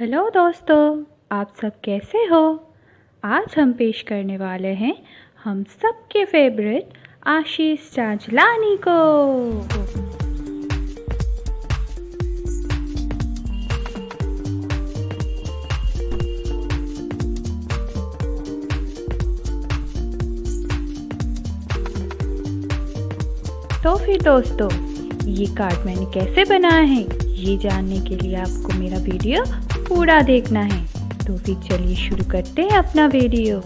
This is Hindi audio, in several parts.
हेलो दोस्तों, आप सब कैसे हो। आज हम पेश करने वाले हैं हम सबके फेवरेट आशीष चांचलानी को। तो फिर दोस्तों, ये कार्ड मैंने कैसे बनाया है ये जानने के लिए आपको मेरा वीडियो पूरा देखना है। तो फिर चलिए शुरू करते हैं अपना वीडियो।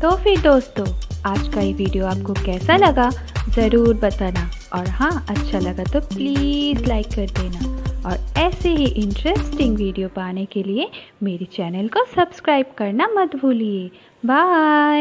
तो फिर दोस्तों, आज का ये वीडियो आपको कैसा लगा ज़रूर बताना, और हाँ, अच्छा लगा तो प्लीज़ लाइक कर देना, और ऐसे ही इंटरेस्टिंग वीडियो पाने के लिए मेरे चैनल को सब्सक्राइब करना मत भूलिए। बाय।